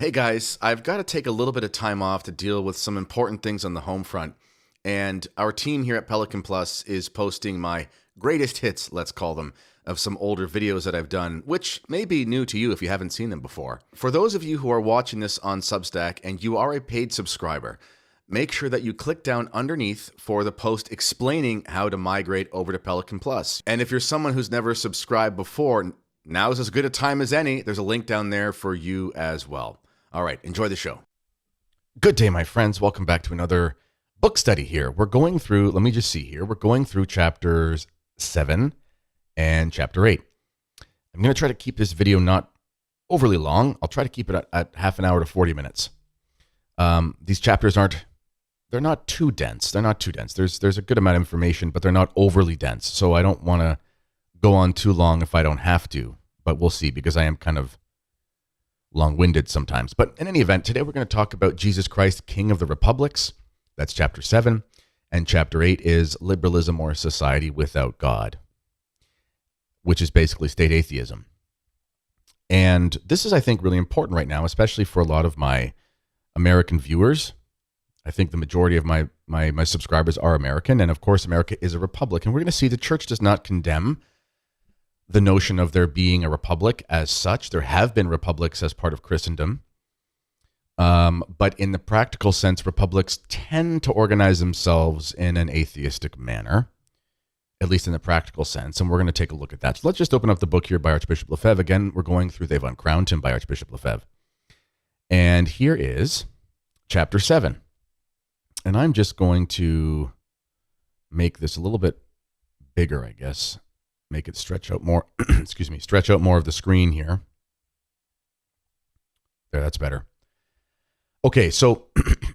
Hey guys, I've got to take a little bit of time off to deal with some important things on the home front. And our team here at Pelican Plus is posting my greatest hits, let's call them, of some older videos that I've done, which may be new to you if you haven't seen them before. For those of you who are watching this on Substack and you are a paid subscriber, make sure that you click down underneath for the post explaining how to migrate over to Pelican Plus. And if you're someone who's never subscribed before, now's as good a time as any. There's a link down there for you as well. All right, enjoy the show. Good day, my friends. Welcome back to another book study here. We're going through, let me just see here. We're going through chapters 7 and chapter 8. I'm going to try to keep this video not overly long. I'll try to keep it at half an hour to 40 minutes. These chapters they're not too dense. They're not too dense. There's a good amount of information, but they're not overly dense. So I don't want to go on too long if I don't have to, but we'll see because I am kind of long-winded sometimes. But in any event, today we're going to talk about Jesus Christ, King of the Republics. That's chapter 7. And chapter 8 is liberalism or society without God, which is basically state atheism. And this is, I think, really important right now, especially for a lot of my American viewers. I think the majority of my subscribers are American. And of course, America is a republic. And we're going to see the church does not condemn the notion of there being a republic as such. There have been republics as part of Christendom. But in the practical sense, republics tend to organize themselves in an atheistic manner, at least in the practical sense. And we're going to take a look at that. So let's just open up the book here by Archbishop Lefebvre. Again, we're going through Have Uncrowned Him by Archbishop Lefebvre. And here is chapter 7. And I'm just going to make this a little bit bigger, I guess. Make it stretch out more, stretch out more of the screen here. There, that's better. Okay, so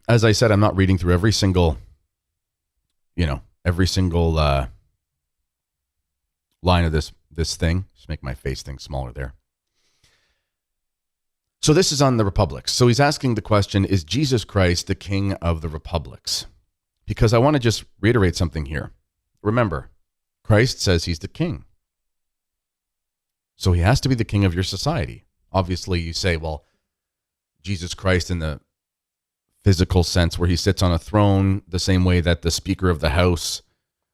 as I said, I'm not reading through every single line of this thing. Just make my face thing smaller there. So this is on the republics. So he's asking the question, is Jesus Christ the King of the republics? Because I want to just reiterate something here. Remember, Christ says he's the king. So he has to be the king of your society. Obviously, you say, well, Jesus Christ in the physical sense where he sits on a throne the same way that the Speaker of the House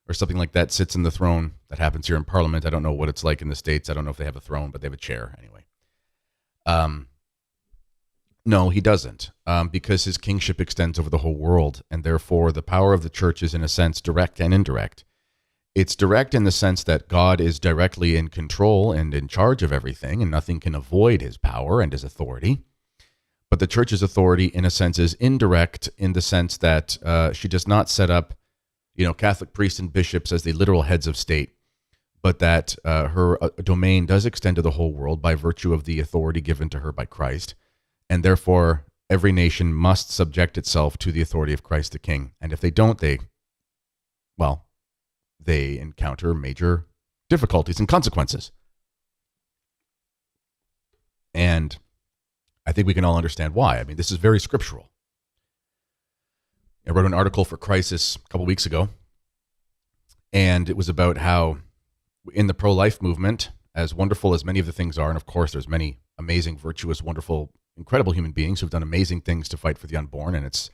or something like that sits in the throne. That happens here in Parliament. I don't know what it's like in the States. I don't know if they have a throne, but they have a chair anyway. No, he doesn't, because his kingship extends over the whole world, and therefore the power of the church is in a sense direct and indirect. It's direct in the sense that God is directly in control and in charge of everything, and nothing can avoid his power and his authority. But the church's authority, in a sense, is indirect in the sense that she does not set up, Catholic priests and bishops as the literal heads of state, but that her domain does extend to the whole world by virtue of the authority given to her by Christ, and therefore every nation must subject itself to the authority of Christ the King. And if they don't, they encounter major difficulties and consequences. And I think we can all understand why. I mean, this is very scriptural. I wrote an article for Crisis a couple weeks ago, and it was about how in the pro-life movement, as wonderful as many of the things are, and of course there's many amazing, virtuous, wonderful, incredible human beings who've done amazing things to fight for the unborn, and it's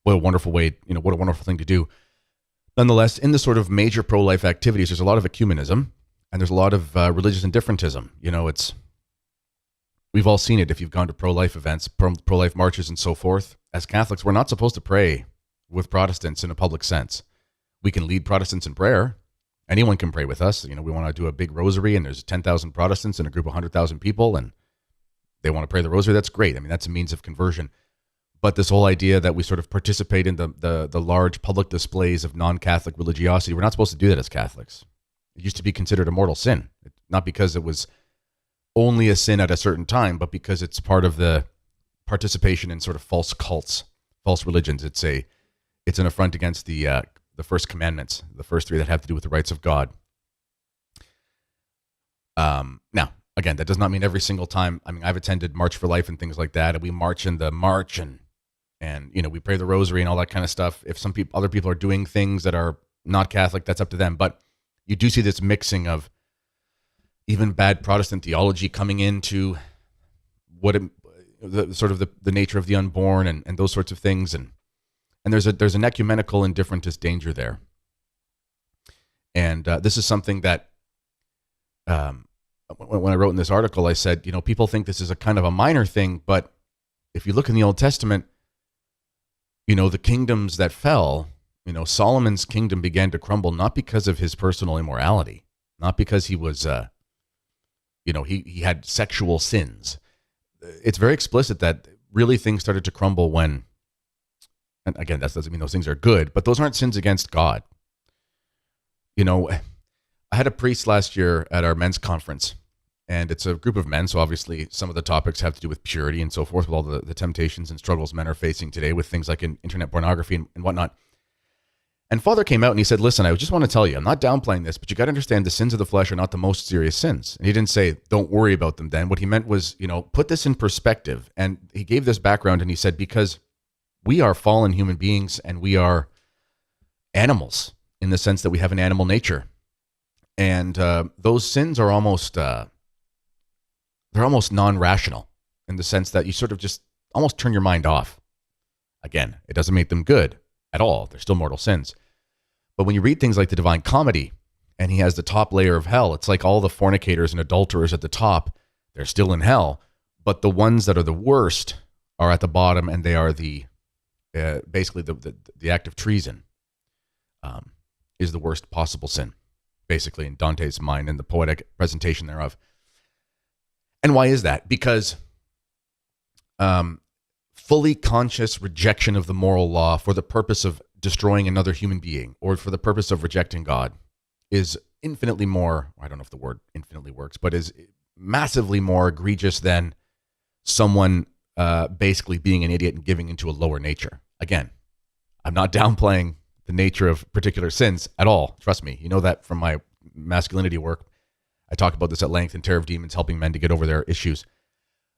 what a wonderful way, what a wonderful thing to do. Nonetheless, in the sort of major pro-life activities, there's a lot of ecumenism and there's a lot of religious indifferentism. We've all seen it if you've gone to pro-life events, pro-life marches and so forth. As Catholics, we're not supposed to pray with Protestants in a public sense. We can lead Protestants in prayer. Anyone can pray with us. We want to do a big rosary and there's 10,000 Protestants in a group of 100,000 people and they want to pray the rosary. That's great. I mean, that's a means of conversion. But this whole idea that we sort of participate in the large public displays of non-Catholic religiosity, we're not supposed to do that as Catholics. It used to be considered a mortal sin, not because it was only a sin at a certain time, but because it's part of the participation in sort of false cults, false religions. It's an affront against the first commandments, the first 3 that have to do with the rights of God. Now, again, that does not mean every single time. I mean, I've attended March for Life and things like that, and we march in the march and we pray the rosary and all that kind of stuff. If other people are doing things that are not Catholic, that's up to them. But you do see this mixing of even bad Protestant theology coming into what the sort of the nature of the unborn and those sorts of things. And there's an ecumenical indifferentist danger there. And this is something that when I wrote in this article, I said, people think this is a kind of a minor thing, but if you look in the Old Testament, the kingdoms that fell, Solomon's kingdom began to crumble not because of his personal immorality, not because he was, he had sexual sins. It's very explicit that really things started to crumble when, and again, that doesn't mean those things are good, but those aren't sins against God. I had a priest last year at our men's conference, and it's a group of men, so obviously some of the topics have to do with purity and so forth, with all the temptations and struggles men are facing today with things like internet pornography and whatnot. And Father came out and he said, listen, I just want to tell you, I'm not downplaying this, but you got to understand the sins of the flesh are not the most serious sins. And he didn't say, don't worry about them then. What he meant was, put this in perspective. And he gave this background and he said, because we are fallen human beings and we are animals in the sense that we have an animal nature. And those sins are almost non-rational in the sense that you sort of just almost turn your mind off. Again, it doesn't make them good at all. They're still mortal sins. But when you read things like the Divine Comedy, and he has the top layer of hell, it's like all the fornicators and adulterers at the top, they're still in hell. But the ones that are the worst are at the bottom, and they are basically the act of treason is the worst possible sin, basically, in Dante's mind and the poetic presentation thereof. And why is that? Because fully conscious rejection of the moral law for the purpose of destroying another human being or for the purpose of rejecting God is infinitely more, I don't know if the word infinitely works, but is massively more egregious than someone basically being an idiot and giving into a lower nature. Again, I'm not downplaying the nature of particular sins at all. Trust me. You know that from my masculinity work. I talk about this at length in Terror of Demons, helping men to get over their issues.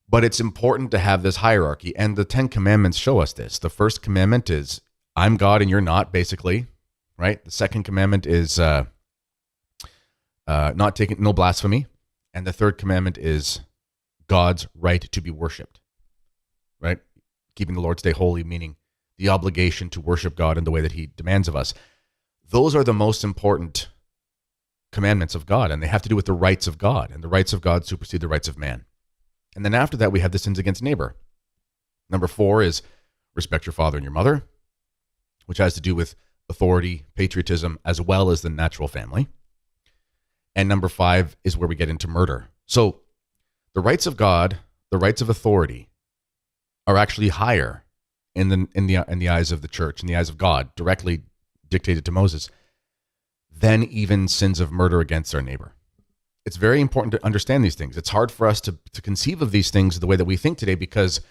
But it's important to have this hierarchy, and the 10 Commandments show us this. The first commandment is, I'm God and you're not, basically, right? The second commandment is no blasphemy. And the third commandment is God's right to be worshipped, right? Keeping the Lord's Day holy, meaning the obligation to worship God in the way that he demands of us. Those are the most important commandments of God, and they have to do with the rights of God, and the rights of God supersede the rights of man. And then after that, we have the sins against neighbor. Number 4 is respect your father and your mother, which has to do with authority, patriotism, as well as the natural family. And number 5 is where we get into murder. So the rights of God, the rights of authority, are actually higher in the eyes of the church, in the eyes of God, directly dictated to Moses, than even sins of murder against our neighbor. It's very important to understand these things. It's hard for us to conceive of these things the way that we think today because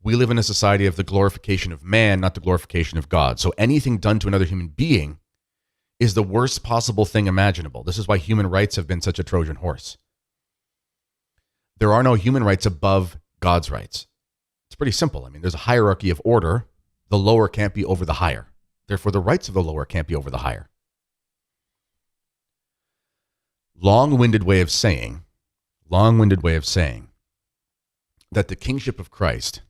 we live in a society of the glorification of man, not the glorification of God. So anything done to another human being is the worst possible thing imaginable. This is why human rights have been such a Trojan horse. There are no human rights above God's rights. It's pretty simple. I mean, there's a hierarchy of order. The lower can't be over the higher. Therefore, the rights of the lower can't be over the higher. Long-winded way of saying that the kingship of Christ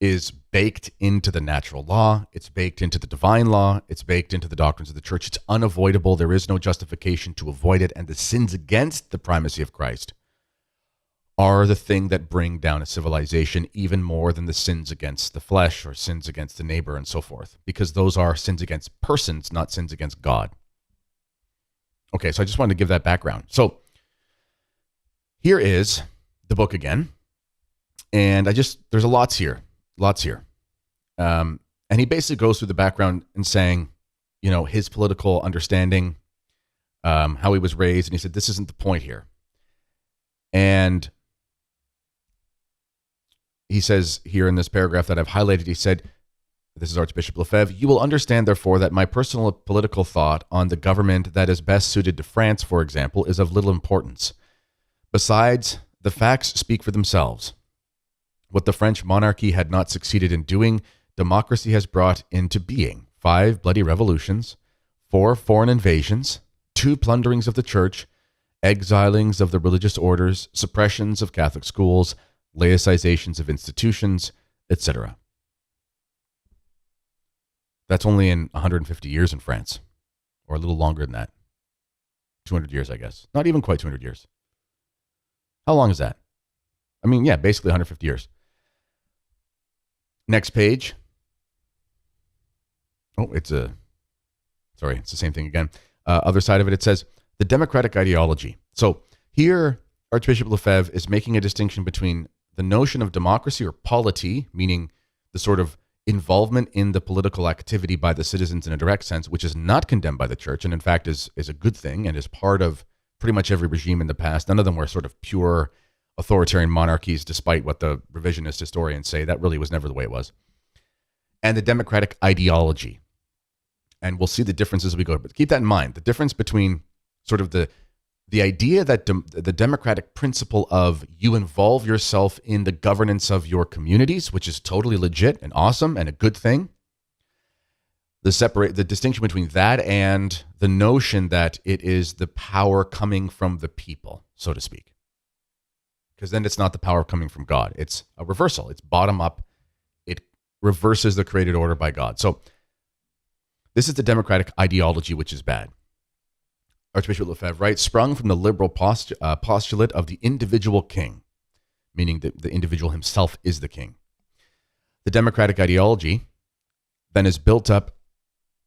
is baked into the natural law. It's baked into the divine law. It's baked into the doctrines of the church. It's unavoidable. There is no justification to avoid it. And the sins against the primacy of Christ are the thing that bring down a civilization even more than the sins against the flesh or sins against the neighbor and so forth, because those are sins against persons, not sins against God. Okay, so I just wanted to give that background. So here is the book again. And there's lots here. And he basically goes through the background and saying, his political understanding, how he was raised. And he said, this isn't the point here. And he says here in this paragraph that I've highlighted, he said, this is Archbishop Lefebvre, you will understand, therefore, that my personal political thought on the government that is best suited to France, for example, is of little importance. Besides, the facts speak for themselves. What the French monarchy had not succeeded in doing, democracy has brought into being: 5 bloody revolutions, 4 foreign invasions, 2 plunderings of the church, exilings of the religious orders, suppressions of Catholic schools, laicizations of institutions, etc. That's only in 150 years in France, or a little longer than that. 200 years, I guess. Not even quite 200 years. How long is that? I mean, yeah, basically 150 years. Next page. Oh, it's the same thing again. Other side of it, it says the democratic ideology. So here, Archbishop Lefebvre is making a distinction between the notion of democracy or polity, meaning the sort of involvement in the political activity by the citizens in a direct sense, which is not condemned by the church, and in fact is a good thing and is part of pretty much every regime in the past. None of them were sort of pure authoritarian monarchies, despite what the revisionist historians say. That really was never the way it was. And the democratic ideology. And we'll see the differences as we go. But keep that in mind. The difference between sort of the idea that the democratic principle of you involve yourself in the governance of your communities, which is totally legit and awesome and a good thing. The distinction between that and the notion that it is the power coming from the people, so to speak. Because then it's not the power coming from God. It's a reversal. It's bottom up. It reverses the created order by God. So this is the democratic ideology, which is bad. Archbishop Lefebvre writes, sprung from the liberal postulate of the individual king, meaning that the individual himself is the king. The democratic ideology then is built up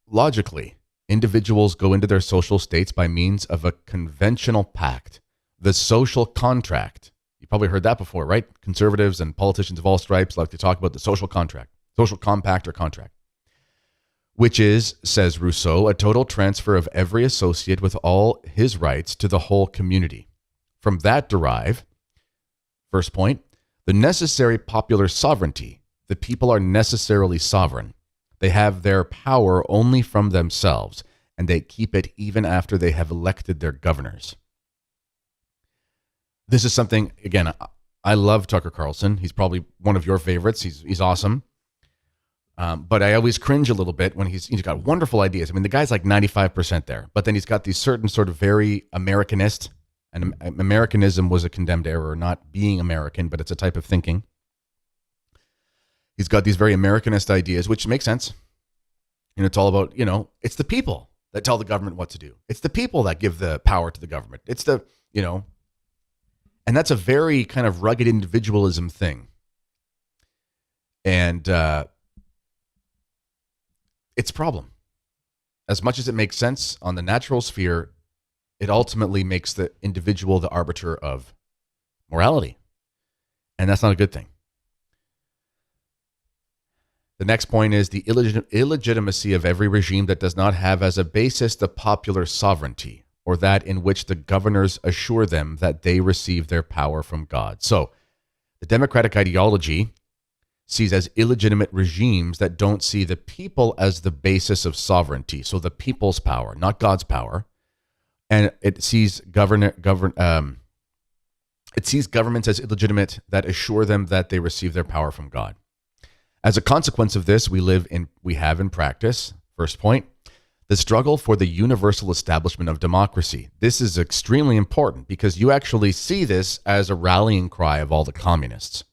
logically. Individuals go into their social states by means of a conventional pact, the social contract. You probably heard that before, right? Conservatives and politicians of all stripes like to talk about the social contract, social compact or contract, which is, says Rousseau, a total transfer of every associate with all his rights to the whole community. From that derive, first point, the necessary popular sovereignty. The people are necessarily sovereign. They have their power only from themselves, and they keep it even after they have elected their governors. This is something, again, I love Tucker Carlson. He's probably one of your favorites. He's awesome. But I always cringe a little bit when he's got wonderful ideas. I mean, the guy's like 95% there, but then he's got these certain sort of very Americanist, and Americanism was a condemned error, not being American, but it's a type of thinking. He's got these very Americanist ideas, which makes sense. And it's all about, it's the people that tell the government what to do. It's the people that give the power to the government. It's and that's a very kind of rugged individualism thing. And it's a problem. As much as it makes sense on the natural sphere, it ultimately makes the individual the arbiter of morality. And that's not a good thing. The next point is the illegitimacy of every regime that does not have as a basis the popular sovereignty, or that in which the governors assure them that they receive their power from God. So the democratic ideology sees as illegitimate regimes that don't see the people as the basis of sovereignty. So the people's power, not God's power. And it sees governments as illegitimate that assure them that they receive their power from God. As a consequence of this, we have in practice, first point, the struggle for the universal establishment of democracy. This is extremely important because you actually see this as a rallying cry of all the communists.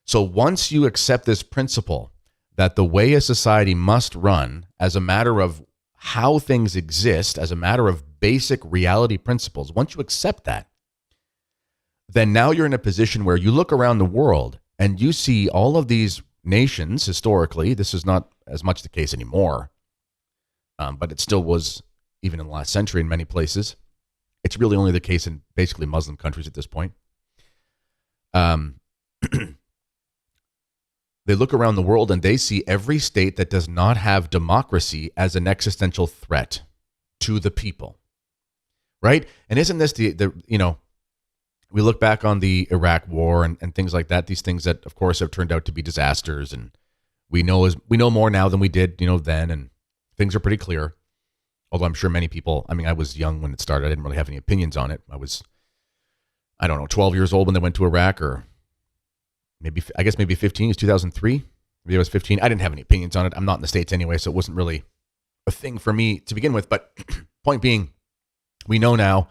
So once you accept this principle that the way a society must run as a matter of how things exist, as a matter of basic reality principles, once you accept that, then now you're in a position where you look around the world and you see all of these nations historically. This is not as much the case anymore, but it still was even in the last century in many places. It's really only the case in basically Muslim countries at this point. They look around the world and they see every state that does not have democracy as an existential threat to the people, right? And isn't this we look back on the Iraq War and things like that, these things that, of course, have turned out to be disasters, and we know more now than we did, then, and things are pretty clear. Although I'm sure many people, I was young when it started. I didn't really have any opinions on it. I was, 12 years old when they went to Iraq, or maybe 15. It was 2003. Maybe I was 15. I didn't have any opinions on it. I'm not in the States anyway, so it wasn't really a thing for me to begin with. But point being, we know now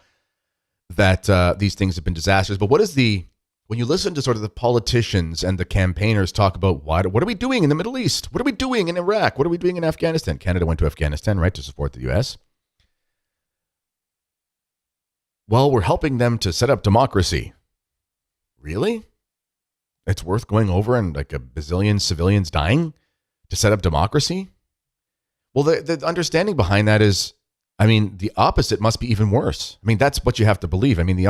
that these things have been disasters. But what is the when you listen to sort of the politicians and the campaigners talk about what are we doing in the Middle East? What are we doing in Iraq? What are we doing in Afghanistan? Canada went to Afghanistan, right, to support the U.S. Well, we're helping them to set up democracy. Really? It's worth going over and like a bazillion civilians dying to set up democracy? Well, the understanding behind that is, I mean, the opposite must be even worse. I mean, that's what you have to believe. I mean, the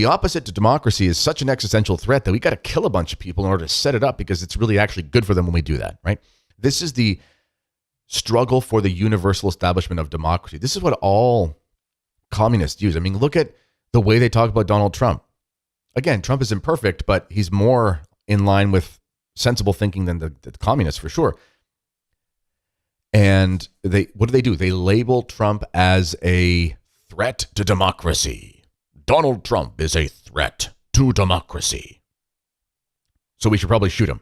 opposite to democracy is such an existential threat that we got to kill a bunch of people in order to set it up because it's really actually good for them when we do that, right? This is the struggle for the universal establishment of democracy. This is what all communists use. I mean, look at the way they talk about Donald Trump. Again, Trump is imperfect, but he's more in line with sensible thinking than the communists for sure. And what do? They label Trump as a threat to democracy. Donald Trump is a threat to democracy. So we should probably shoot him.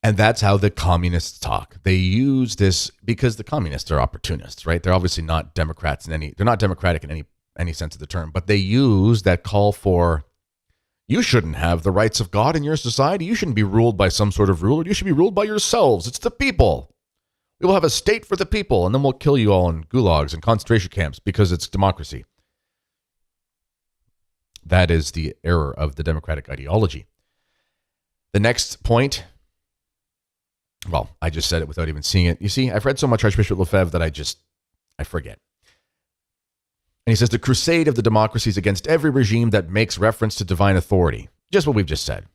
And that's how the communists talk. They use this because the communists are opportunists, right? They're obviously not Democrats they're not democratic in any sense of the term, but they use that call for, you shouldn't have the rights of God in your society. You shouldn't be ruled by some sort of ruler. You should be ruled by yourselves. It's the people. We will have a state for the people, and then we'll kill you all in gulags and concentration camps because it's democracy. That is the error of the democratic ideology. The next point, well, I just said it without even seeing it. You see, I've read so much Archbishop Lefebvre that I forget. And he says, the crusade of the democracies against every regime that makes reference to divine authority. Just what we've just said.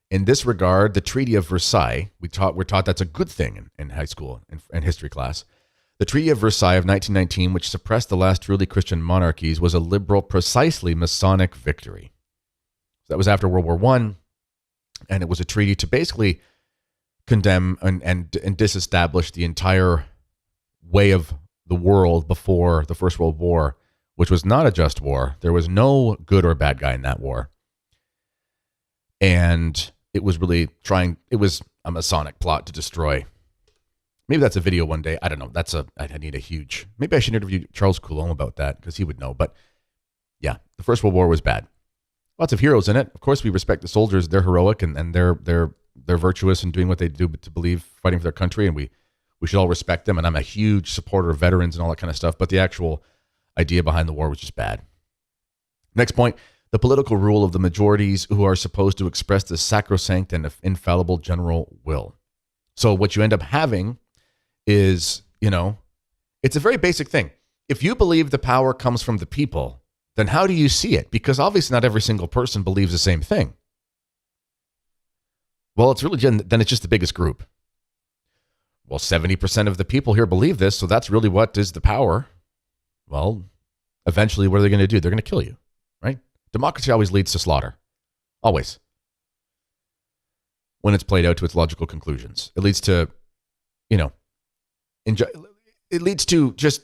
In this regard, the Treaty of Versailles, we're taught that's a good thing in high school and history class. The Treaty of Versailles of 1919, which suppressed the last truly Christian monarchies, was a liberal, precisely Masonic victory. That was after World War I, and it was a treaty to basically condemn and disestablish the entire way of the world before the First World War, which was not a just war. There was no good or bad guy in that war. And it was really it was a Masonic plot to destroy. Maybe that's a video one day. I don't know. I need a huge, maybe I should interview Charles Coulomb about that because he would know. But yeah, the First World War was bad. Lots of heroes in it. Of course, we respect the soldiers. They're heroic and they're virtuous in doing what they do to believe, fighting for their country. And we should all respect them. And I'm a huge supporter of veterans and all that kind of stuff. But the actual idea behind the war was just bad. Next point, the political rule of the majorities who are supposed to express the sacrosanct and infallible general will. So what you end up having is, it's a very basic thing. If you believe the power comes from the people, then how do you see it? Because obviously not every single person believes the same thing. Well, then it's just the biggest group. Well, 70% of the people here believe this, so that's really what is the power. Well, eventually, what are they going to do? They're going to kill you, right? Democracy always leads to slaughter. Always. When it's played out to its logical conclusions. It leads to, it leads to just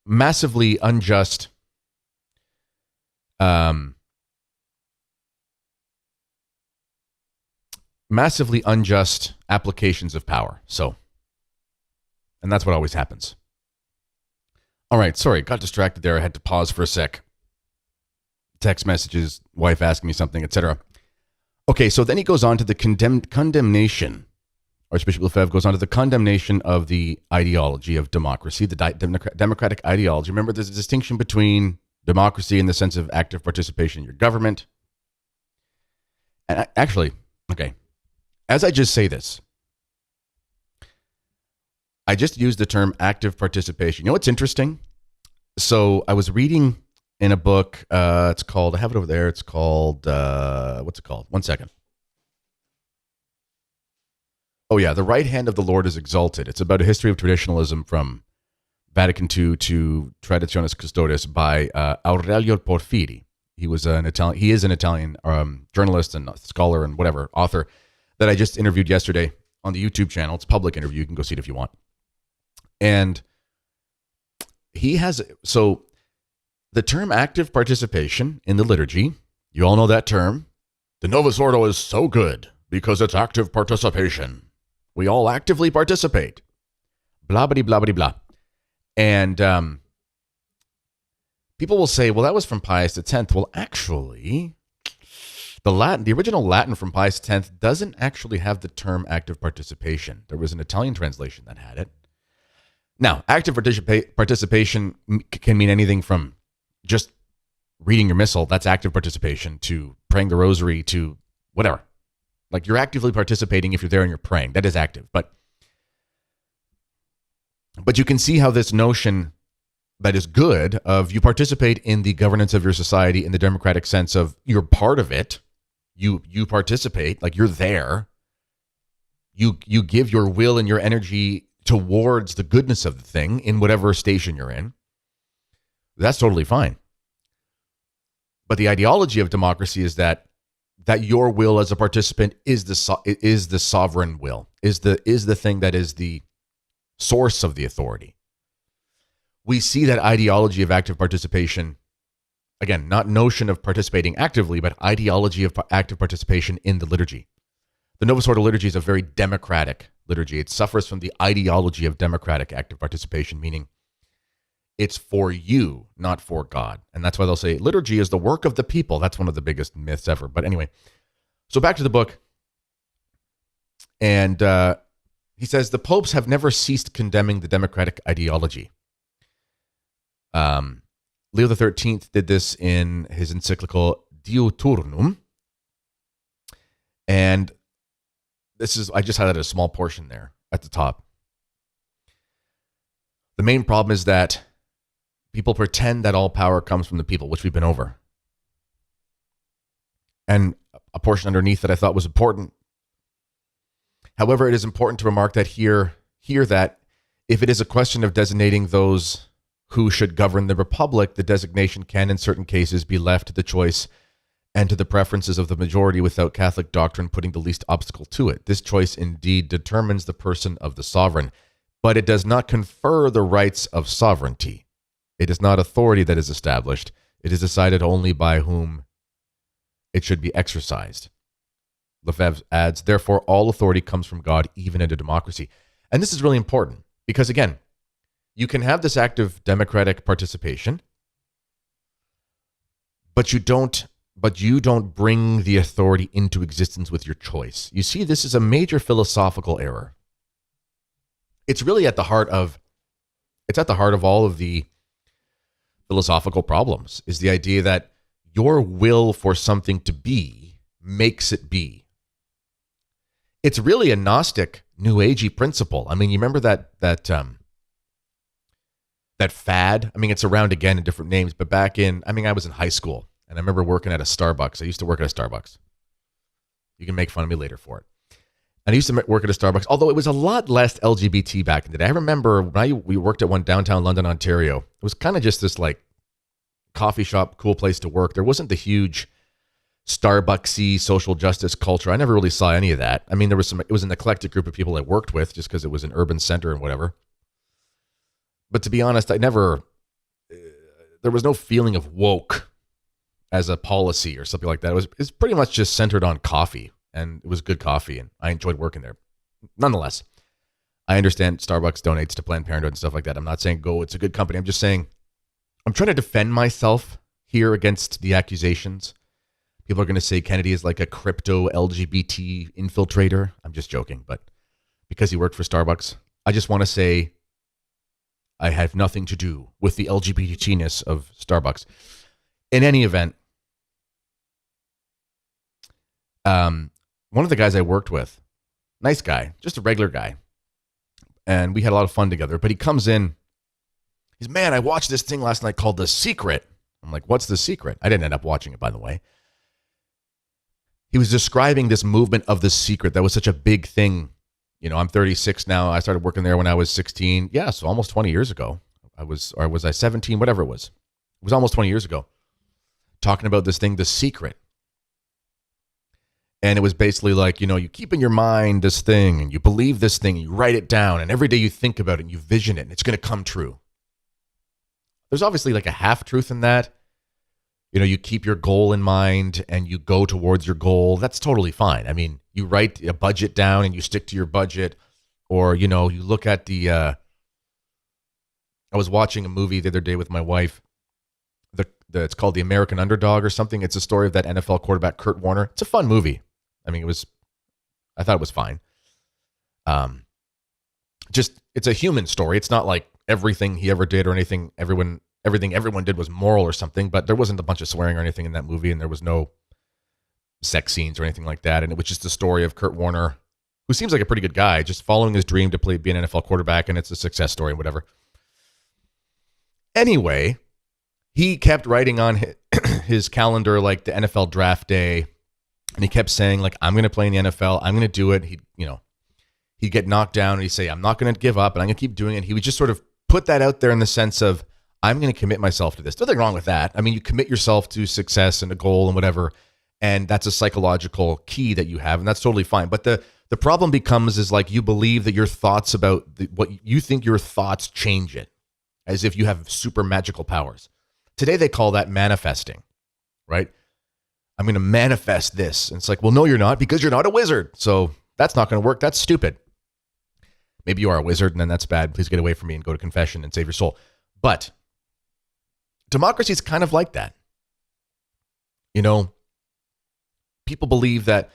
massively unjust applications of power. So, and that's what always happens. All right, sorry, got distracted there. I had to pause for a sec. Text messages, wife asking me something, etc. Okay, so then he goes on to the condemnation. Archbishop Lefebvre goes on to the condemnation of the ideology of democracy, the democratic ideology. Remember, there's a distinction between democracy in the sense of active participation in your government. And actually, okay, as I just say this, I just used the term active participation. You know what's interesting? So I was reading in a book, it's called, I have it over there, it's called, what's it called? One second. Oh yeah, The Right Hand of the Lord is Exalted. It's about a history of traditionalism from Vatican II to Traditionis Custodes by Aurelio Porfiri. He is an Italian journalist and scholar and whatever, author that I just interviewed yesterday on the YouTube channel. It's a public interview. You can go see it if you want. And so the term active participation in the liturgy, you all know that term. The Novus Ordo is so good because it's active participation. We all actively participate. Blah, blah, blah, blah, blah. And People will say, well, that was from Pius X. Well, actually, the original Latin from Pius X doesn't actually have the term active participation. There was an Italian translation that had it. Now, active participation can mean anything from just reading your missal, that's active participation, to praying the rosary, to whatever. Like, you're actively participating if you're there and you're praying. That is active. But you can see how this notion that is good of you participate in the governance of your society in the democratic sense of you're part of it. You participate, like you're there. You give your will and your energy towards the goodness of the thing in whatever station you're in. That's totally fine. But the ideology of democracy is that your will as a participant is the sovereign will, is the thing that is the source of the authority. We see that ideology of active participation, again, not notion of participating actively, but ideology of active participation in the liturgy. The Novus Ordo liturgy is a very democratic liturgy. It suffers from the ideology of democratic active participation, meaning it's for you, not for God. And that's why they'll say liturgy is the work of the people. That's one of the biggest myths ever. But anyway, so back to the book. And he says, the popes have never ceased condemning the democratic ideology. Leo XIII did this in his encyclical Diuturnum. And I just highlighted a small portion there at the top. The main problem is that people pretend that all power comes from the people, which we've been over. And a portion underneath that I thought was important. However, it is important to remark that here that if it is a question of designating those who should govern the republic, the designation can in certain cases be left to the choice and to the preferences of the majority without Catholic doctrine putting the least obstacle to it. This choice indeed determines the person of the sovereign, but it does not confer the rights of sovereignty. It is not authority that is established. It is decided only by whom it should be exercised. Lefebvre adds, therefore, all authority comes from God, even in a democracy. And this is really important because, again, you can have this active democratic participation, but you don't bring the authority into existence with your choice. You see, this is a major philosophical error. It's really at the heart of all of the philosophical problems, is the idea that your will for something to be makes it be. It's really a Gnostic, New Agey principle. I mean, you remember that fad? I mean, it's around again in different names, but I was in high school, and I remember working at a Starbucks. I used to work at a Starbucks. You can make fun of me later for it. And I used to work at a Starbucks, although it was a lot less LGBT back in the day. I remember when we worked at one downtown London, Ontario. It was kind of just this like coffee shop, cool place to work. There wasn't the huge Starbucksy social justice culture. I never really saw any of that. I mean, it was an eclectic group of people I worked with just because it was an urban center and whatever. But to be honest, there was no feeling of woke as a policy or something like that. It was pretty much just centered on coffee, and it was good coffee, and I enjoyed working there. Nonetheless, I understand Starbucks donates to Planned Parenthood and stuff like that. I'm not saying it's a good company. I'm just saying I'm trying to defend myself here against the accusations. People are going to say Kennedy is like a crypto LGBT infiltrator. I'm just joking, but because he worked for Starbucks, I just want to say I have nothing to do with the LGBT-ness of Starbucks. In any event, one of the guys I worked with, nice guy, just a regular guy, and we had a lot of fun together, but he comes in, he's, man, I watched this thing last night called The Secret. I'm like, what's The Secret? I didn't end up watching it, by the way. He was describing this movement of The Secret that was such a big thing. You know, I'm 36 now. I started working there when I was 16. Yeah, so almost 20 years ago. Was I 17? Whatever it was. It was almost 20 years ago. Talking about this thing, The Secret. And it was basically like, you know, you keep in your mind this thing and you believe this thing and you write it down and every day you think about it and you vision it and it's going to come true. There's obviously like a half truth in that. You know, you keep your goal in mind and you go towards your goal. That's totally fine. I mean, you write a budget down and you stick to your budget, or, you know, you look at I was watching a movie the other day with my wife. It's called The American Underdog or something. It's a story of that NFL quarterback, Kurt Warner. It's a fun movie. I mean, I thought it was fine. It's a human story. It's not like everything he ever did or everything everyone did was moral or something, but there wasn't a bunch of swearing or anything in that movie, and there was no sex scenes or anything like that. And it was just the story of Kurt Warner, who seems like a pretty good guy, just following his dream to be an NFL quarterback, and it's a success story and whatever. Anyway, he kept writing on his calendar like the NFL draft day, and he kept saying like, I'm going to play in the NFL. I'm going to do it. He'd get knocked down and he'd say, I'm not going to give up and I'm going to keep doing it. He would just sort of put that out there in the sense of, I'm going to commit myself to this. Nothing wrong with that. I mean, you commit yourself to success and a goal and whatever, and that's a psychological key that you have, and that's totally fine. But the problem becomes is like you believe that your thoughts about what you think your thoughts change it, as if you have super magical powers. Today they call that manifesting, right? I'm going to manifest this. And it's like, well, no, you're not, because you're not a wizard. So that's not going to work. That's stupid. Maybe you are a wizard and then that's bad. Please get away from me and go to confession and save your soul. But democracy is kind of like that. People believe that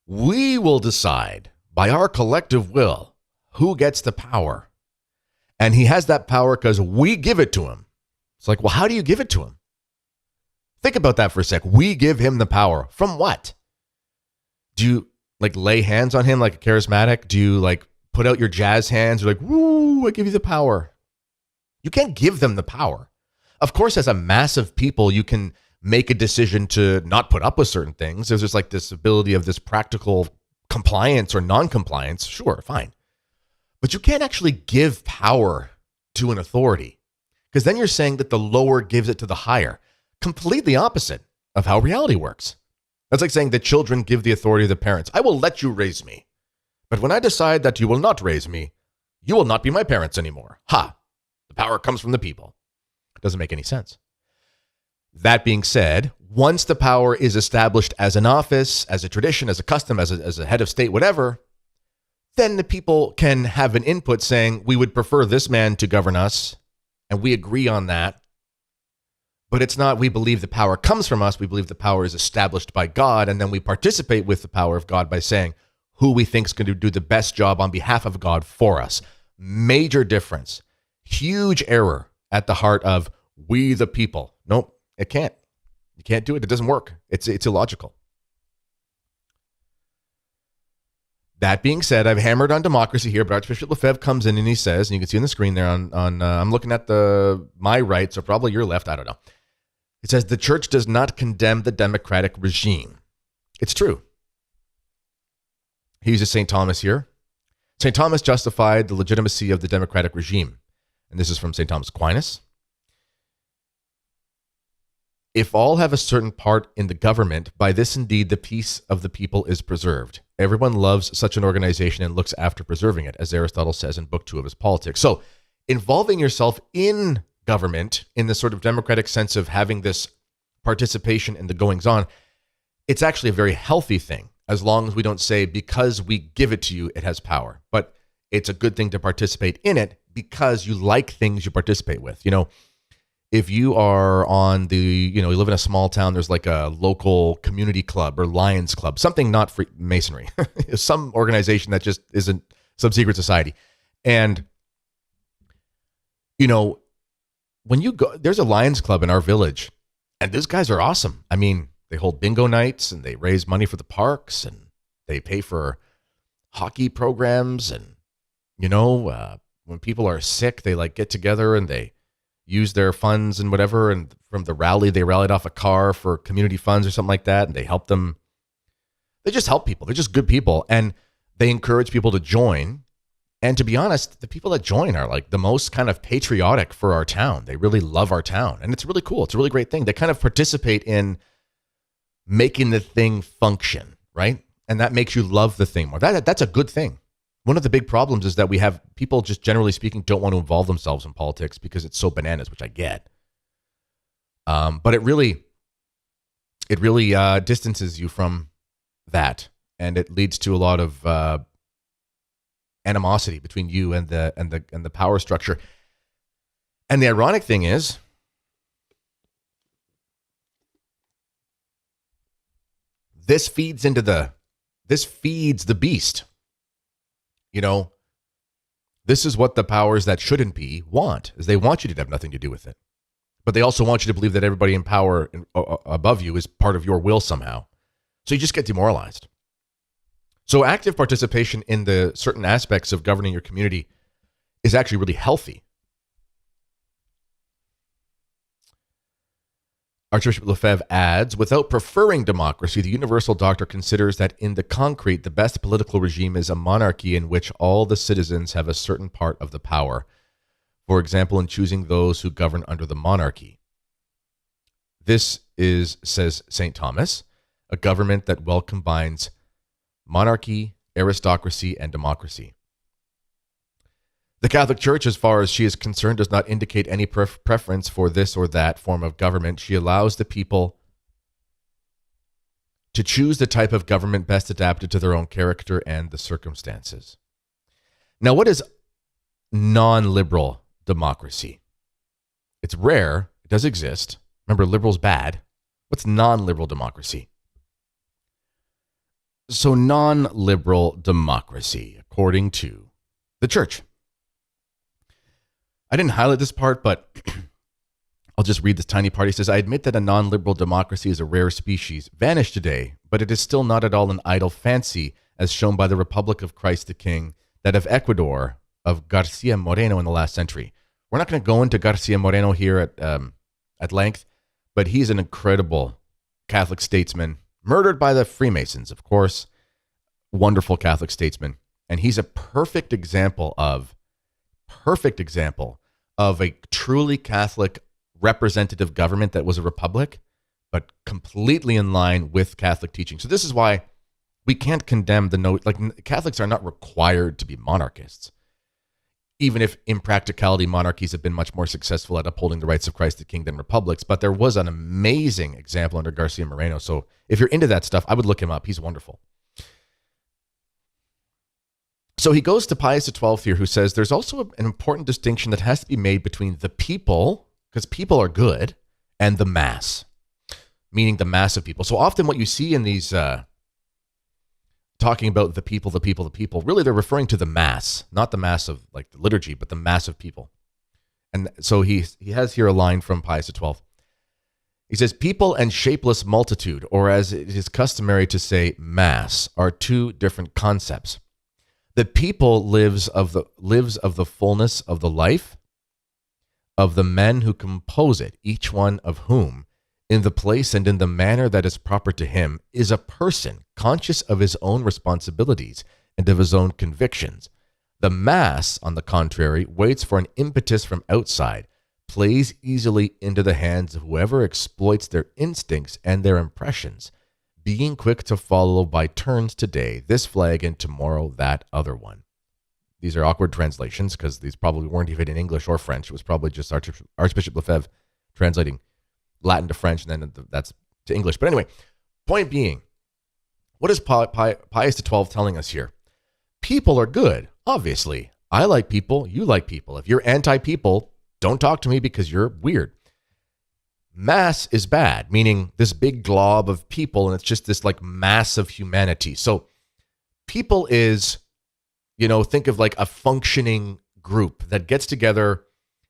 we will decide by our collective will who gets the power. And he has that power because we give it to him. It's like, well, how do you give it to him? Think about that for a sec. We give him the power. From what? Do you like lay hands on him like a charismatic? Do you like put out your jazz hands? You're like, woo, I give you the power. You can't give them the power. Of course, as a mass of people, you can make a decision to not put up with certain things. There's just like this ability of this practical compliance or non-compliance. Sure, fine. But you can't actually give power to an authority, because then you're saying that the lower gives it to the higher. Completely opposite of how reality works. That's like saying that children give the authority to the parents. I will let you raise me, but when I decide that you will not raise me, you will not be my parents anymore. Ha! The power comes from the people. It doesn't make any sense. That being said, once the power is established as an office, as a tradition, as a custom, as a head of state, whatever, then the people can have an input saying, we would prefer this man to govern us, and we agree on that. But it's not, we believe the power comes from us. We believe the power is established by God, and then we participate with the power of God by saying who we think is going to do the best job on behalf of God for us. Major difference. Huge error at the heart of we the people. Nope, it can't. You can't do it. It doesn't work. It's illogical. That being said, I've hammered on democracy here, but Archbishop Lefebvre comes in and he says, and you can see on the screen there on I'm looking at my right, so probably your left, I don't know. It says, the church does not condemn the democratic regime. It's true. He uses St. Thomas here. St. Thomas justified the legitimacy of the democratic regime. And this is from St. Thomas Aquinas. If all have a certain part in the government, by this indeed the peace of the people is preserved. Everyone loves such an organization and looks after preserving it, as Aristotle says in Book 2 of his Politics. So involving yourself in government in the sort of democratic sense of having this participation in the goings on, it's actually a very healthy thing, as long as we don't say because we give it to you, it has power. But it's a good thing to participate in it because you like things you participate with. If you are on you live in a small town, there's like a local community club or Lions Club, something not free masonry, some organization that just isn't some secret society. And, when you go, there's a Lions Club in our village and those guys are awesome. I mean, they hold bingo nights and they raise money for the parks and they pay for hockey programs. And, when people are sick, they like get together and they use their funds and whatever. And from the rally, they rallied off a car for community funds or something like that. And they help them. They just help people. They're just good people. And they encourage people to join. And to be honest, the people that join are like the most kind of patriotic for our town. They really love our town. And it's really cool. It's a really great thing. They kind of participate in making the thing function, right? And that makes you love the thing more. That's a good thing. One of the big problems is that we have people, just generally speaking, don't want to involve themselves in politics because it's so bananas, which I get. But it really distances you from that, and it leads to a lot of animosity between you and the power structure. And the ironic thing is, This feeds the beast. This is what the powers that shouldn't be want, is they want you to have nothing to do with it. But they also want you to believe that everybody in power above you is part of your will somehow. So you just get demoralized. So active participation in the certain aspects of governing your community is actually really healthy. Archbishop Lefebvre adds, without preferring democracy, the universal doctor considers that in the concrete, the best political regime is a monarchy in which all the citizens have a certain part of the power. For example, in choosing those who govern under the monarchy. This is, says St. Thomas, a government that well combines monarchy, aristocracy, and democracy. The Catholic Church, as far as she is concerned, does not indicate any preference for this or that form of government. She allows the people to choose the type of government best adapted to their own character and the circumstances. Now, what is non-liberal democracy? It's rare. It does exist. Remember, liberal's bad. What's non-liberal democracy? So non-liberal democracy, according to the church. I didn't highlight this part, but I'll just read this tiny part. He says, I admit that a non-liberal democracy is a rare species, vanished today, but it is still not at all an idle fancy, as shown by the Republic of Christ the King, that of Ecuador, of Garcia Moreno in the last century. We're not going to go into Garcia Moreno here at length, but he's an incredible Catholic statesman, murdered by the Freemasons, of course. Wonderful Catholic statesman. And he's a perfect example of a truly Catholic representative government that was a republic, but completely in line with Catholic teaching. So this is why we can't condemn Catholics are not required to be monarchists, even if in practicality monarchies have been much more successful at upholding the rights of Christ the King than republics. But there was an amazing example under Garcia Moreno. So if you're into that stuff, I would look him up. He's wonderful. So he goes to Pius XII here, who says there's also an important distinction that has to be made between the people, because people are good, and the mass, meaning the mass of people. So often what you see in these talking about the people, really they're referring to the mass, not the mass of like the liturgy, but the mass of people. And so he has here a line from Pius XII. He says, people and shapeless multitude, or as it is customary to say, mass, are two different concepts. The people lives of the fullness of the life of the men who compose it, each one of whom, in the place and in the manner that is proper to him, is a person conscious of his own responsibilities and of his own convictions. The mass, on the contrary, waits for an impetus from outside, plays easily into the hands of whoever exploits their instincts and their impressions, being quick to follow by turns today this flag and tomorrow that other one. These are awkward translations because these probably weren't even in English or French. It was probably just Archbishop Lefebvre translating Latin to French and then that's to English. But anyway, point being, what is Pius XII telling us here? People are good, obviously. I like people, you like people. If you're anti-people, don't talk to me because you're weird. Mass is bad, meaning this big glob of people, and it's just this like mass of humanity. So people is, think of like a functioning group that gets together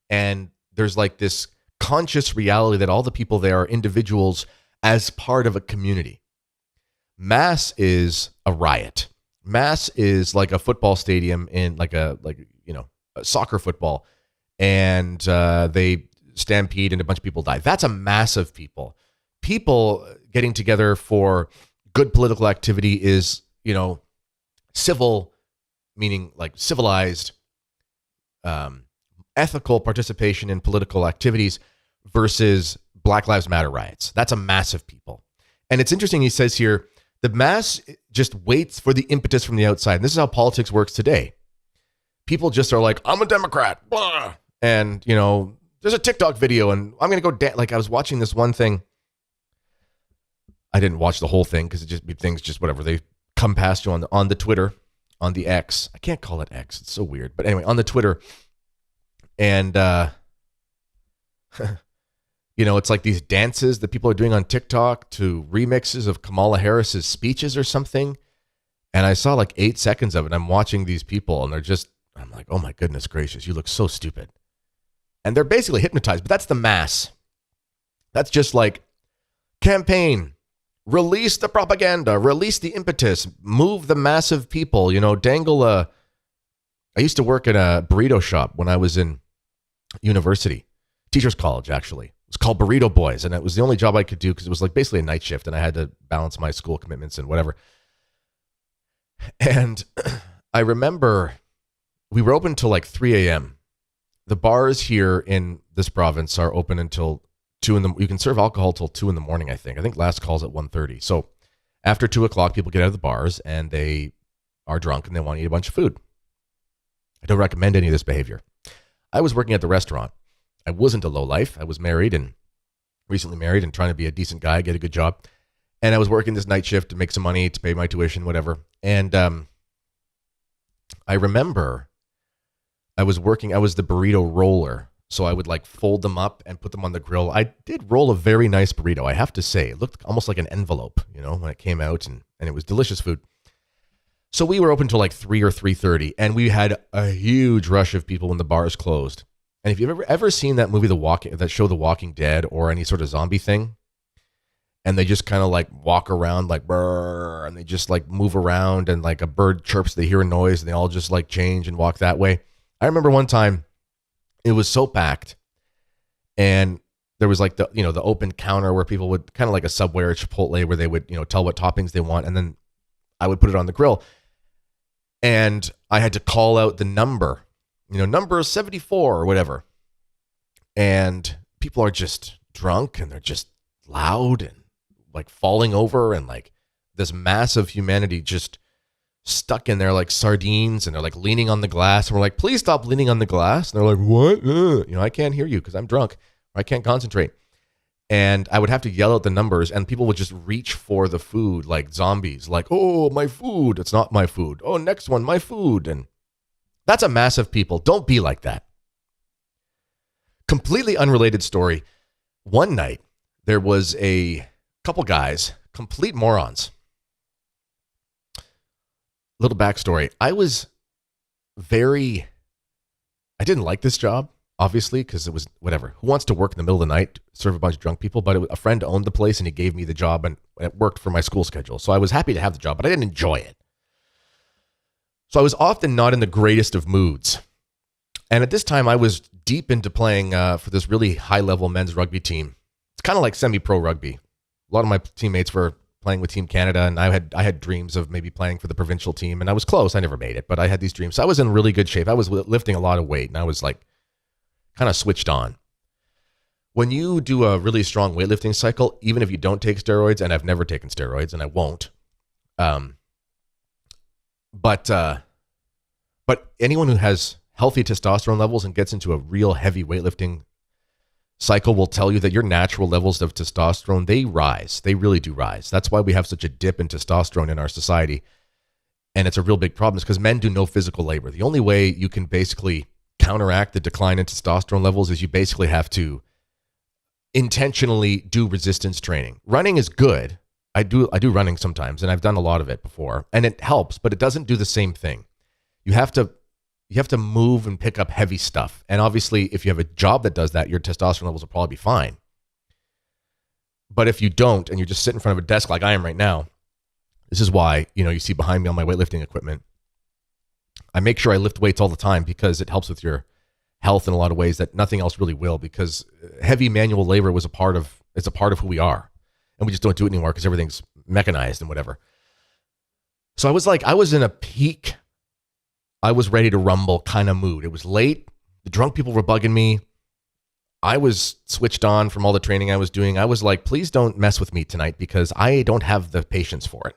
and there's like this conscious reality that all the people there are individuals as part of a community. Mass is a riot. Mass is like a football stadium in a soccer football, and they stampede and a bunch of people die. That's a mass of people. People getting together for good political activity is, civil, meaning like civilized, ethical participation in political activities versus Black Lives Matter riots. That's a mass of people. And it's interesting, he says here, the mass just waits for the impetus from the outside. And this is how politics works today. People just are like, I'm a Democrat, blah. And, there's a TikTok video and I'm going to go like I was watching this one thing. I didn't watch the whole thing because things just whatever. They come past you on the Twitter, on the X. I can't call it X. It's so weird. But anyway, on the Twitter. And It's like these dances that people are doing on TikTok to remixes of Kamala Harris's speeches or something. And I saw like 8 seconds of it. I'm watching these people and I'm like, oh my goodness gracious, you look so stupid. And they're basically hypnotized, but that's the mass. That's just like campaign, release the propaganda, release the impetus, move the massive people, dangle I used to work in a burrito shop when I was in university, teacher's college, actually. It was called Burrito Boys, and it was the only job I could do because it was like basically a night shift, and I had to balance my school commitments and whatever. And I remember we were open till like 3 a.m. The bars here in this province are open until 2 a.m. You can serve alcohol till 2 a.m, I think. I think last call's at 1:30. So after 2 o'clock, people get out of the bars and they are drunk and they want to eat a bunch of food. I don't recommend any of this behavior. I was working at the restaurant. I wasn't a lowlife. I was married and recently married and trying to be a decent guy, get a good job. And I was working this night shift to make some money to pay my tuition, whatever. And I remember I was the burrito roller. So I would like fold them up and put them on the grill. I did roll a very nice burrito, I have to say. It looked almost like an envelope, when it came out, and it was delicious food. So we were open till like 3 or 3:30, and we had a huge rush of people when the bars closed. And if you've ever seen that movie, that show The Walking Dead, or any sort of zombie thing, and they just kind of like walk around like brrr, and they just like move around, and like a bird chirps, they hear a noise, and they all just like change and walk that way. I remember one time it was so packed, and there was like the open counter where people would, kind of like a Subway or a Chipotle, where they would tell what toppings they want, and then I would put it on the grill, and I had to call out the number, number 74 or whatever, and people are just drunk and they're just loud and like falling over, and like this mass of humanity just stuck in there like sardines, and they're like leaning on the glass, and we're like, please stop leaning on the glass, and they're like, what? I can't hear you because I'm drunk, or I can't concentrate. And I would have to yell out the numbers, and people would just reach for the food like zombies, like, oh, my food. It's not my food. Oh, next one, my food. And that's a mass of people. Don't be like that. Completely unrelated story. One night, there was a couple guys, complete morons. Little backstory. I didn't like this job, obviously, because it was whatever. Who wants to work in the middle of the night, serve a bunch of drunk people? But a friend owned the place, and he gave me the job, and it worked for my school schedule. So I was happy to have the job, but I didn't enjoy it. So I was often not in the greatest of moods. And at this time, I was deep into playing for this really high-level men's rugby team. It's kind of like semi-pro rugby. A lot of my teammates were playing with Team Canada, and I had dreams of maybe playing for the provincial team, and I was close. I never made it, but I had these dreams. So I was in really good shape. I was lifting a lot of weight, and I was like kind of switched on. When you do a really strong weightlifting cycle, even if you don't take steroids, and I've never taken steroids, and I won't, but anyone who has healthy testosterone levels and gets into a real heavy weightlifting cycle will tell you that your natural levels of testosterone, they rise. They really do rise. That's why we have such a dip in testosterone in our society. And it's a real big problem, because men do no physical labor. The only way you can basically counteract the decline in testosterone levels is you basically have to intentionally do resistance training. Running is good. I do running sometimes, and I've done a lot of it before, and it helps, but it doesn't do the same thing. You have to move and pick up heavy stuff. And obviously, if you have a job that does that, your testosterone levels will probably be fine. But if you don't, and you just sit in front of a desk like I am right now, this is why, you see behind me all my weightlifting equipment. I make sure I lift weights all the time, because it helps with your health in a lot of ways that nothing else really will, because heavy manual labor it's a part of who we are. And we just don't do it anymore because everything's mechanized and whatever. So I was in a peak, I was ready to rumble kind of mood. It was late. The drunk people were bugging me. I was switched on from all the training I was doing. I was like, please don't mess with me tonight, because I don't have the patience for it.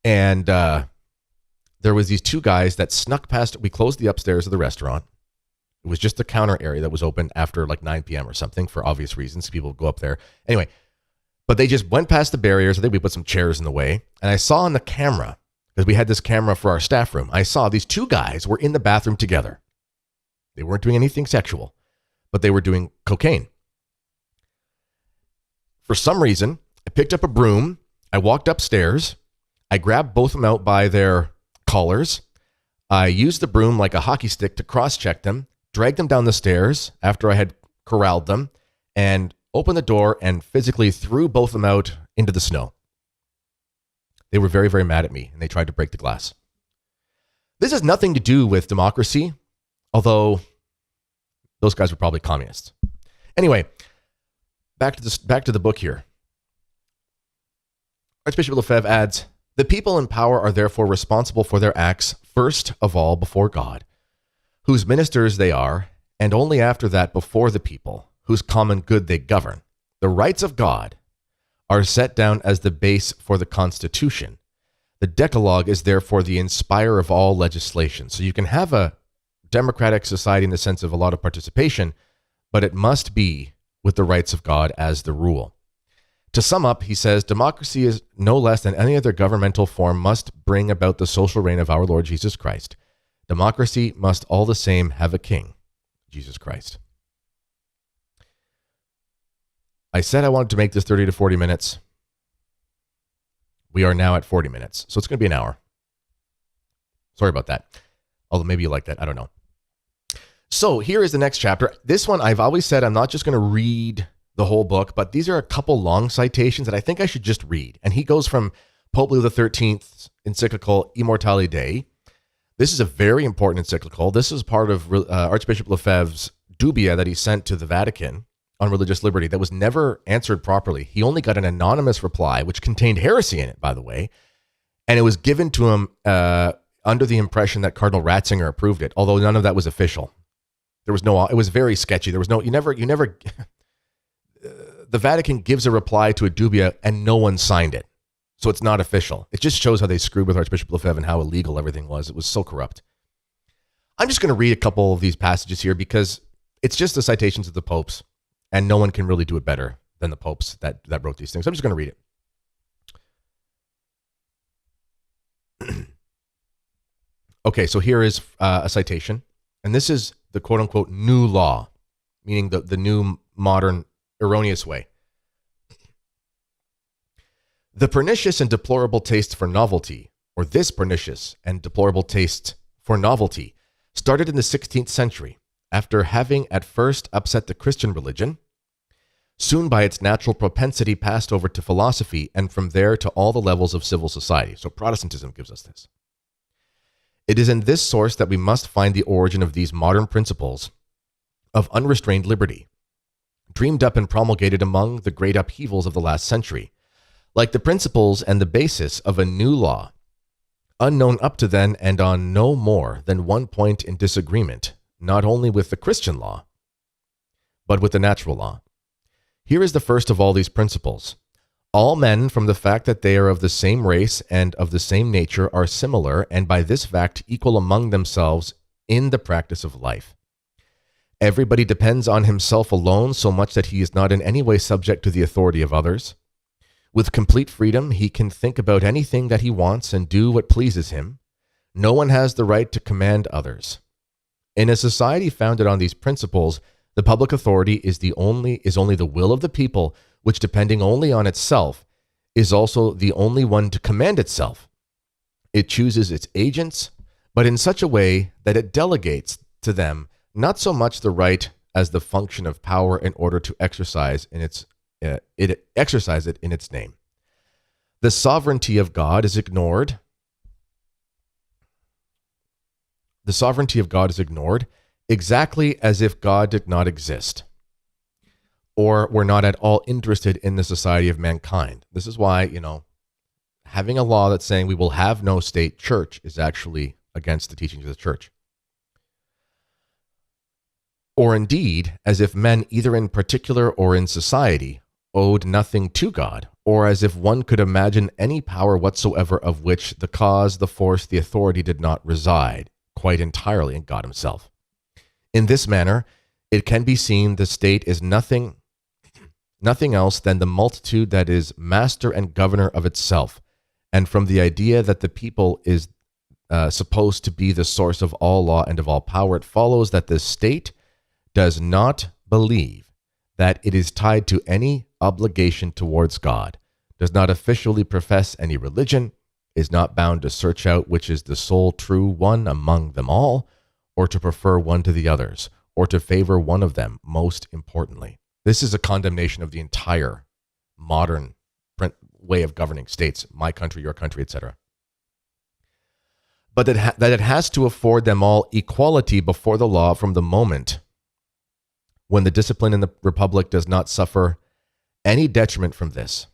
And there was these two guys that snuck past. We closed the upstairs of the restaurant. It was just the counter area that was open after like 9 p.m. or something, for obvious reasons. People would go up there. Anyway, but they just went past the barriers. I think we put some chairs in the way. And I saw on the camera, because we had this camera for our staff room, I saw these two guys were in the bathroom together. They weren't doing anything sexual, but they were doing cocaine. For some reason, I picked up a broom. I walked upstairs. I grabbed both of them out by their collars. I used the broom like a hockey stick to cross-check them, dragged them down the stairs after I had corralled them, and opened the door and physically threw both of them out into the snow. They were very, very mad at me, and they tried to break the glass. This has nothing to do with democracy, although those guys were probably communists. Anyway, back to the book here. Archbishop Lefebvre adds, the people in power are therefore responsible for their acts first of all before God, whose ministers they are, and only after that before the people, whose common good they govern. The rights of God are set down as the base for the Constitution. The Decalogue is therefore the inspirer of all legislation. So you can have a democratic society in the sense of a lot of participation, but it must be with the rights of God as the rule. To sum up, he says, democracy is no less than any other governmental form must bring about the social reign of our Lord Jesus Christ. Democracy must all the same have a king, Jesus Christ. I said I wanted to make this 30 to 40 minutes. We are now at 40 minutes, so it's going to be an hour. Sorry about that. Although maybe you like that. I don't know. So here is the next chapter. This one, I've always said I'm not just going to read the whole book, but these are a couple long citations that I think I should just read. And he goes from Pope Leo XIII's encyclical Immortale Dei. This is a very important encyclical. This is part of Archbishop Lefebvre's dubia that he sent to the Vatican on religious liberty that was never answered properly. He only got an anonymous reply, which contained heresy in it, by the way. And it was given to him under the impression that Cardinal Ratzinger approved it, although none of that was official. There was no, it was very sketchy. There was no, you never, the Vatican gives a reply to a dubia and no one signed it. So it's not official. It just shows how they screwed with Archbishop Lefebvre and how illegal everything was. It was so corrupt. I'm just going to read a couple of these passages here because it's just the citations of the popes and no one can really do it better than the popes that wrote these things. I'm just going to read it. Okay, so here is a citation. And this is the quote-unquote new law, meaning the new modern erroneous way. The pernicious and deplorable taste for novelty, or this pernicious and deplorable taste for novelty, started in the 16th century, after having at first upset the Christian religion, soon by its natural propensity passed over to philosophy, and from there to all the levels of civil society. So Protestantism gives us this. It is in this source that we must find the origin of these modern principles of unrestrained liberty, dreamed up and promulgated among the great upheavals of the last century, like the principles and the basis of a new law, unknown up to then and on no more than one point in disagreement, not only with the Christian law, but with the natural law. Here is the first of all these principles. All men, from the fact that they are of the same race and of the same nature, are similar, and by this fact equal among themselves in the practice of life. Everybody depends on himself alone, so much that he is not in any way subject to the authority of others. With complete freedom, he can think about anything that he wants and do what pleases him. No one has the right to command others. In a society founded on these principles, the public authority is only the will of the people, which, depending only on itself, is also the only one to command itself. It chooses its agents, but in such a way that it delegates to them not so much the right as the function of power in order to exercise it in its name. The sovereignty of God is ignored. The sovereignty of God is ignored exactly as if God did not exist, or were not at all interested in the society of mankind. This is why, having a law that's saying we will have no state church is actually against the teachings of the church. Or indeed, as if men, either in particular or in society, owed nothing to God, or as if one could imagine any power whatsoever of which the cause, the force, the authority did not reside quite entirely in God himself. In this manner, it can be seen the state is nothing else than the multitude that is master and governor of itself, and from the idea that the people is supposed to be the source of all law and of all power, it follows that the state does not believe that it is tied to any obligation towards God, does not officially profess any religion, is not bound to search out which is the sole true one among them all, or to prefer one to the others, or to favor one of them most importantly. This is a condemnation of the entire modern way of governing states, my country, your country, etc. But that it has to afford them all equality before the law from the moment when the discipline in the republic does not suffer any detriment from this.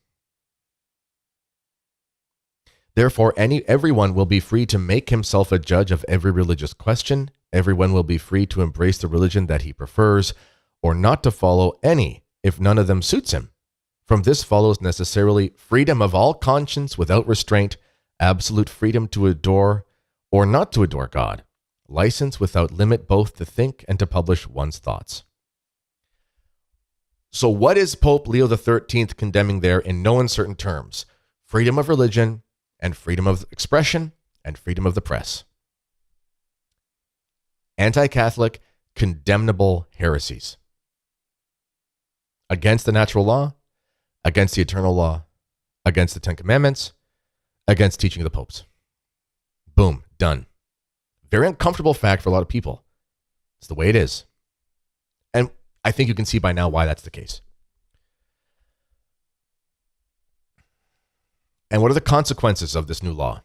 Therefore, everyone will be free to make himself a judge of every religious question. Everyone will be free to embrace the religion that he prefers, or not to follow any, if none of them suits him. From this follows necessarily freedom of all conscience without restraint, absolute freedom to adore or not to adore God, license without limit both to think and to publish one's thoughts. So what is Pope Leo XIII condemning there in no uncertain terms? Freedom of religion and freedom of expression and freedom of the press. Anti-Catholic, condemnable heresies. Against the natural law, against the eternal law, against the Ten Commandments, against teaching of the popes. Boom, done. Very uncomfortable fact for a lot of people. It's the way it is. And I think you can see by now why that's the case. And what are the consequences of this new law?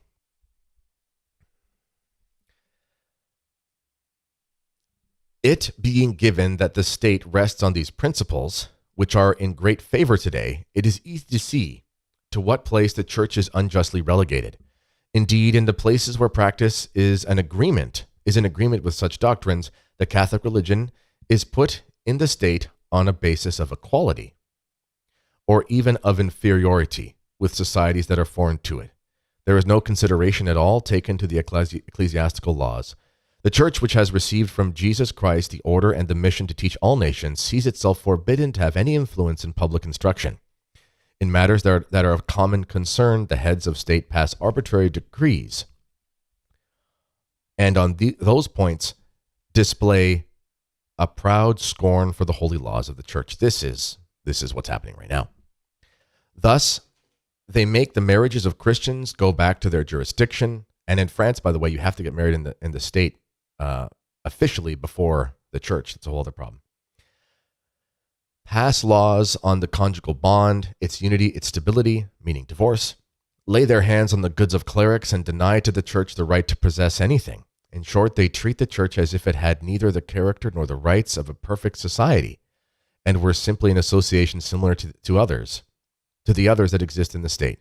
It being given that the state rests on these principles, which are in great favor today, it is easy to see to what place the church is unjustly relegated. Indeed, in the places where practice is in agreement with such doctrines, the Catholic religion is put in the state on a basis of equality, or even of inferiority with societies that are foreign to it. There is no consideration at all taken to the ecclesiastical laws. The church, which has received from Jesus Christ the order and the mission to teach all nations, sees itself forbidden to have any influence in public instruction. In matters that are of common concern, the heads of state pass arbitrary decrees, and on those points display a proud scorn for the holy laws of the church. This is what's happening right now. Thus, they make the marriages of Christians go back to their jurisdiction. And in France, by the way, you have to get married in the state officially before the church. That's a whole other problem. Pass laws on the conjugal bond, its unity, its stability, meaning divorce. Lay their hands on the goods of clerics and deny to the church the right to possess anything. In short, they treat the church as if it had neither the character nor the rights of a perfect society, and were simply an association similar to the others that exist in the state.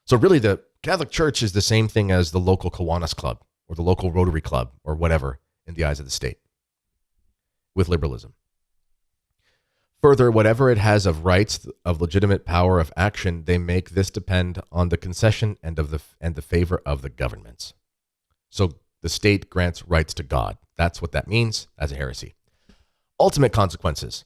So really, the Catholic Church is the same thing as the local Kiwanis Club or the local Rotary Club or whatever in the eyes of the state with liberalism. Further, whatever it has of rights, of legitimate power of action, they make this depend on the concession and the favor of the governments. So the state grants rights to God. That's what that means as a heresy. Ultimate consequences.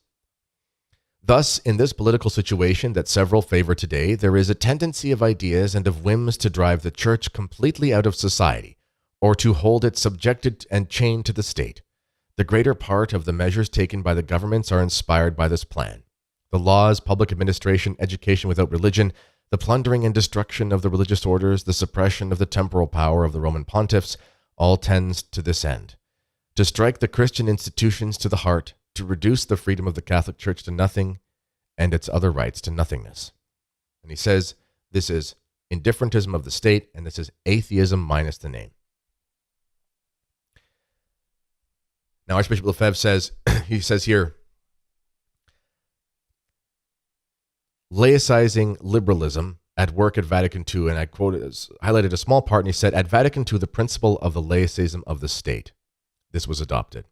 Thus, in this political situation that several favor today, there is a tendency of ideas and of whims to drive the church completely out of society, or to hold it subjected and chained to the state. The greater part of the measures taken by the governments are inspired by this plan. The laws, public administration, education without religion, the plundering and destruction of the religious orders, the suppression of the temporal power of the Roman pontiffs, all tends to this end. To strike the Christian institutions to the heart, to reduce the freedom of the Catholic Church to nothing and its other rights to nothingness. And he says this is indifferentism of the state, and this is atheism minus the name. Now, Archbishop Lefebvre says, he says here, laicizing liberalism at work at Vatican II, and I quoted, highlighted a small part, and he said, at Vatican II, the principle of the laicism of the state. This was adopted.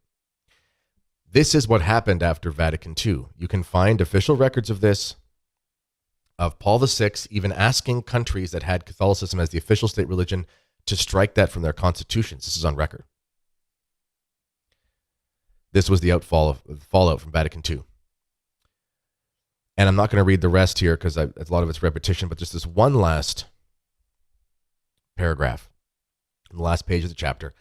This is what happened after Vatican II. You can find official records of this, of Paul VI even asking countries that had Catholicism as the official state religion to strike that from their constitutions. This is on record. This was the fallout from Vatican II. And I'm not going to read the rest here because a lot of it's repetition, but just this one last paragraph on the last page of the chapter.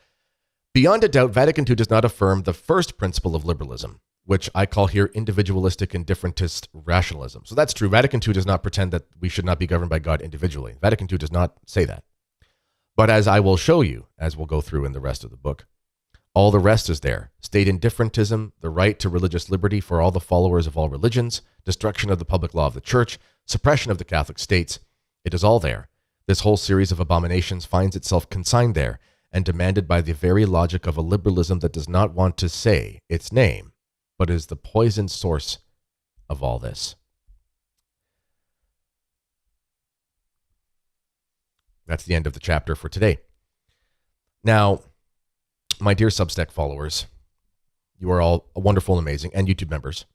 Beyond a doubt, Vatican II does not affirm the first principle of liberalism, which I call here individualistic indifferentist rationalism. So that's true. Vatican II does not pretend that we should not be governed by God individually. Vatican II does not say that. But as I will show you, as we'll go through in the rest of the book, all the rest is there. State indifferentism, the right to religious liberty for all the followers of all religions, destruction of the public law of the church, suppression of the Catholic states. It is all there. This whole series of abominations finds itself consigned there and demanded by the very logic of a liberalism that does not want to say its name, but is the poison source of all this. That's the end of the chapter for today. Now, my dear Substack followers, you are all wonderful and amazing, and YouTube members.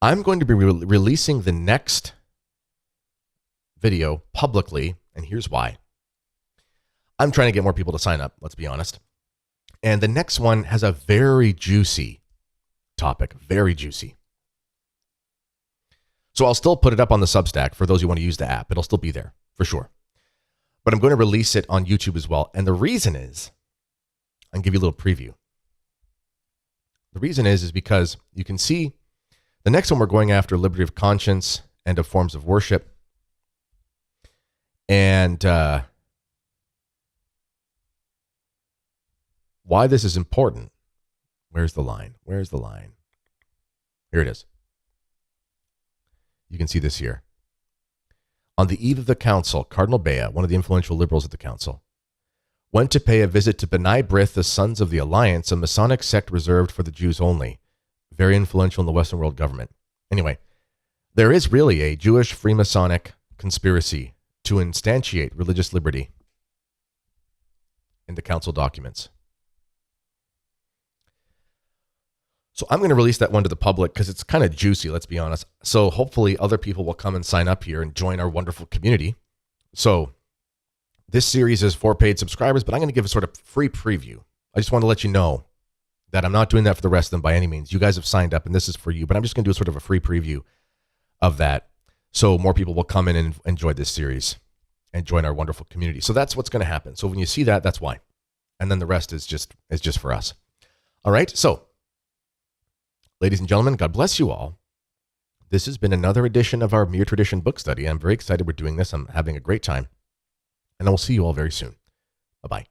I'm going to be releasing the next video publicly, and here's why. I'm trying to get more people to sign up, let's be honest. And the next one has a very juicy topic, very juicy. So I'll still put it up on the Substack for those who want to use the app. It'll still be there, for sure. But I'm going to release it on YouTube as well. And the reason is, I'll give you a little preview. The reason is because you can see the next one we're going after liberty of conscience and of forms of worship. And why this is important. Where's the line? Where's the line? Here it is. You can see this here. On the eve of the council, Cardinal Bea, one of the influential liberals at the council, went to pay a visit to B'nai B'rith, the Sons of the Alliance, a Masonic sect reserved for the Jews only, very influential in the Western world government. Anyway, there is really a Jewish Freemasonic conspiracy to instantiate religious liberty in the council documents. So I'm going to release that one to the public because it's kind of juicy, let's be honest. So hopefully other people will come and sign up here and join our wonderful community. So this series is for paid subscribers, but I'm going to give a sort of free preview. I just want to let you know that I'm not doing that for the rest of them by any means. You guys have signed up and this is for you, but I'm just going to do a sort of a free preview of that. So more people will come in and enjoy this series and join our wonderful community. So that's what's going to happen. So when you see that, that's why. And then the rest is just for us. All right. So ladies and gentlemen, God bless you all. This has been another edition of our Mere Tradition book study. I'm very excited we're doing this. I'm having a great time. And I will see you all very soon. Bye-bye.